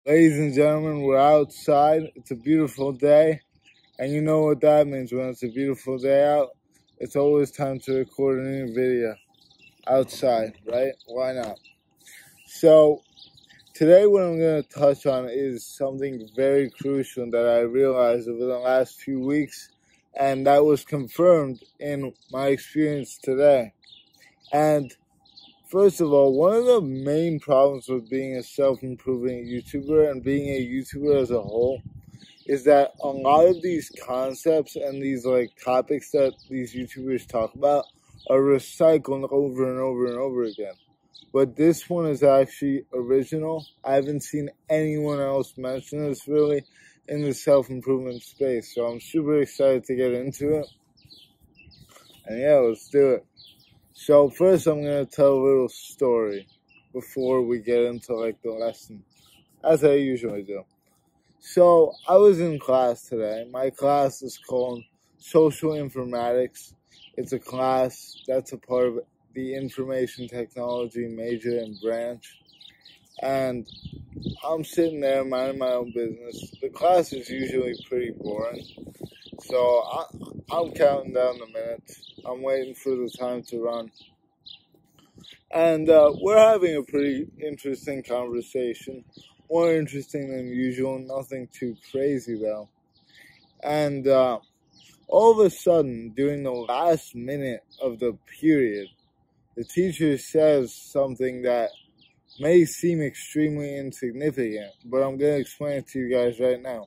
Ladies and gentlemen, we're outside. It's a beautiful day. And you know what that means when it's a beautiful day out? It's always time to record a new video outside, right? Why not? So, today what I'm going to touch on is something very crucial that I realized over the last few weeks. And that was confirmed in my experience today. And first of all, one of the main problems with being a self-improving YouTuber and being a YouTuber as a whole is that a lot of these concepts and these topics that these YouTubers talk about are recycled over and over and over again. But this one is actually original. I haven't seen anyone else mention this really in the self-improvement space. So I'm super excited to get into it. And yeah, let's do it. So first I'm going to tell a little story before we get into the lesson, as I usually do. So I was in class today. My class is called Social Informatics. It's a class that's a part of the information technology major and branch. And I'm sitting there minding my own business. The class is usually pretty boring. So I'm counting down the minutes. I'm waiting for the time to run. And we're having a pretty interesting conversation. More interesting than usual. Nothing too crazy, though. And all of a sudden, during the last minute of the period, the teacher says something that may seem extremely insignificant, but I'm going to explain it to you guys right now.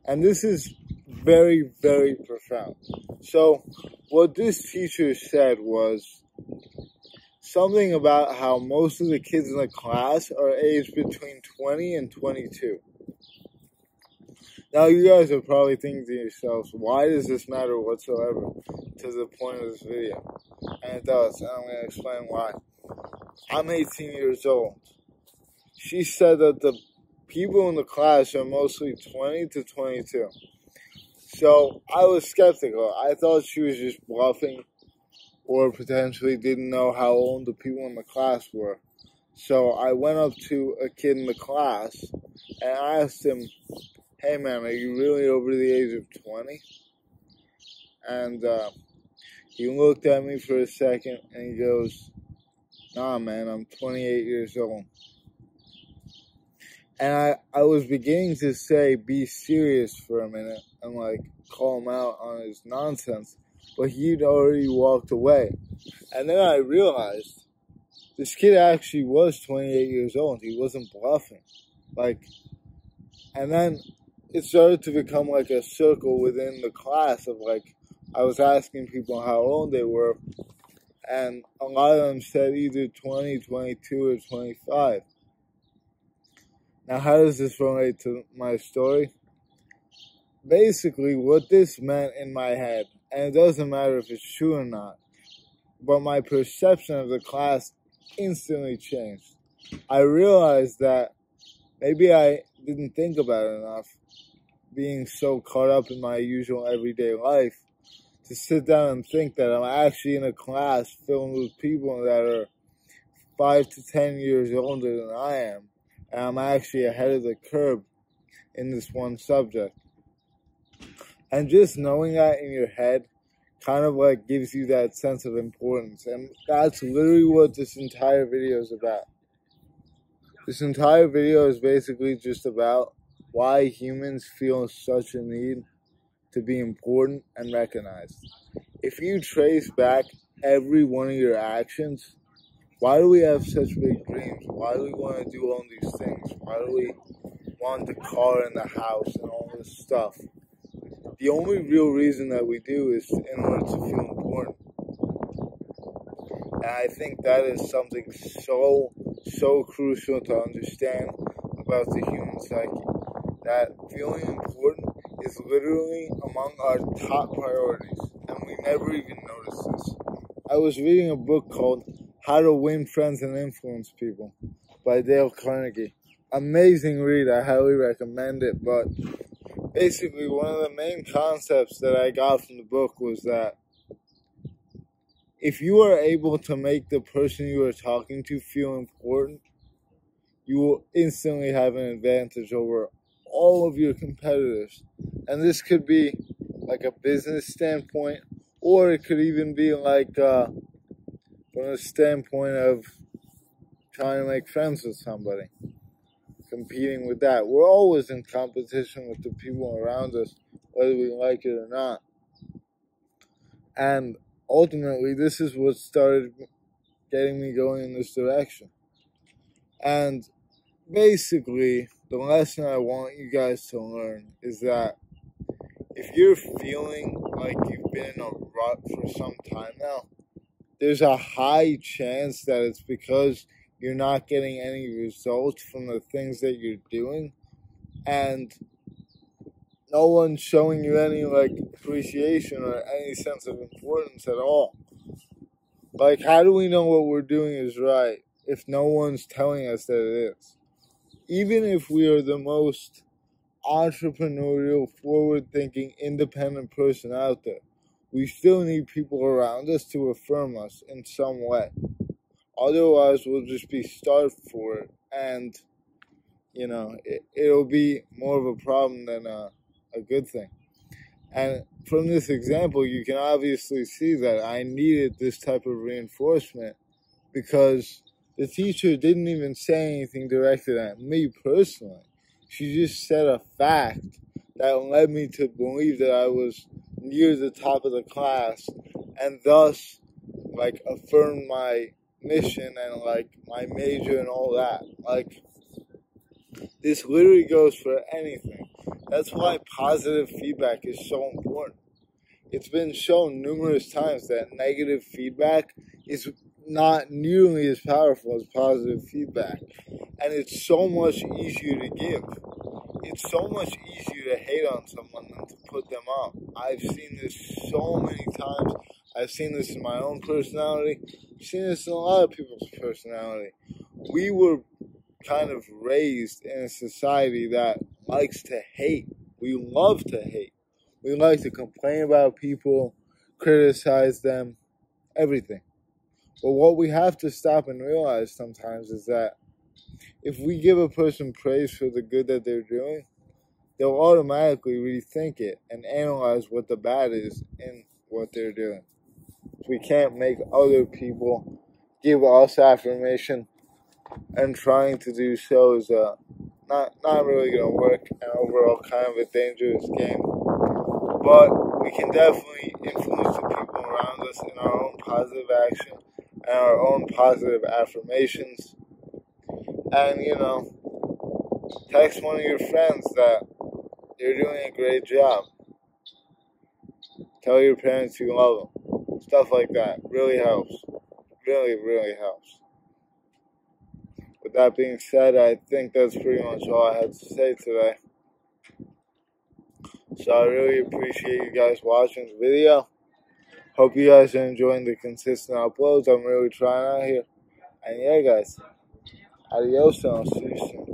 And this is very, very profound. So, what this teacher said was something about how most of the kids in the class are aged between 20 and 22. Now, you guys are probably thinking to yourselves, why does this matter whatsoever to the point of this video? And it does, and I'm going to explain why. I'm 18 years old. She said that the people in the class are mostly 20 to 22. So I was skeptical. I thought she was just bluffing or potentially didn't know how old the people in the class were. So I went up to a kid in the class and I asked him, "Hey man, are you really over the age of 20? And he looked at me for a second and he goes, "Nah man, I'm 28 years old." And I was beginning to say, be serious for a minute and call him out on his nonsense. But he'd already walked away. And then I realized this kid actually was 28 years old. He wasn't bluffing. And then it started to become a circle within the class of I was asking people how old they were. And a lot of them said either 20, 22, or 25. Now, how does this relate to my story? Basically, what this meant in my head, and it doesn't matter if it's true or not, but my perception of the class instantly changed. I realized that maybe I didn't think about it enough, being so caught up in my usual everyday life, to sit down and think that I'm actually in a class filled with people that are 5 to 10 years older than I am. And I'm actually ahead of the curve in this one subject. And just knowing that in your head kind of gives you that sense of importance. And that's literally what this entire video is about. This entire video is basically just about why humans feel such a need to be important and recognized. If you trace back every one of your actions, why do we have such big dreams? Why do we want to do all these things? Why do we want the car and the house and all this stuff? The only real reason that we do is in order to feel important. And I think that is something so crucial to understand about the human psyche. That feeling important is literally among our top priorities. And we never even notice this. I was reading a book called How to Win Friends and Influence People by Dale Carnegie. Amazing read, I highly recommend it. But basically, one of the main concepts that I got from the book was that if you are able to make the person you are talking to feel important, you will instantly have an advantage over all of your competitors. And this could be like a business standpoint, or it could even be like from a standpoint of trying to make friends with somebody, competing with that. We're always in competition with the people around us, whether we like it or not. And ultimately, this is what started getting me going in this direction. And basically, the lesson I want you guys to learn is that if you're feeling like you've been in a rut for some time now, there's a high chance that it's because you're not getting any results from the things that you're doing, and no one's showing you any appreciation or any sense of importance at all. Like, how do we know what we're doing is right if no one's telling us that it is? Even if we are the most entrepreneurial, forward-thinking, independent person out there, we still need people around us to affirm us in some way. Otherwise, we'll just be starved for it, and it'll be more of a problem than a good thing. And from this example, you can obviously see that I needed this type of reinforcement, because the teacher didn't even say anything directed at me personally. She just said a fact that led me to believe that I was near the top of the class, and thus affirmed my mission and my major and all that. This literally goes for anything. That's why positive feedback is so important. It's been shown numerous times that negative feedback is not nearly as powerful as positive feedback. And it's so much easier to give. It's so much easier to hate on someone than to put them up. I've seen this so many times. I've seen this in my own personality. I've seen this in a lot of people's personality. We were kind of raised in a society that likes to hate. We love to hate. We like to complain about people, criticize them, everything. But what we have to stop and realize sometimes is that if we give a person praise for the good that they're doing, they'll automatically rethink it and analyze what the bad is in what they're doing. We can't make other people give us affirmation, and trying to do so is not really going to work, and overall kind of a dangerous game. But we can definitely influence the people around us in our own positive action and our own positive affirmations. And, text one of your friends that you're doing a great job. Tell your parents you love them. Stuff like that really helps. Really, really helps. With that being said, I think that's pretty much all I had to say today. So I really appreciate you guys watching the video. Hope you guys are enjoying the consistent uploads. I'm really trying out here. And yeah, guys, adios, and I'll see you soon.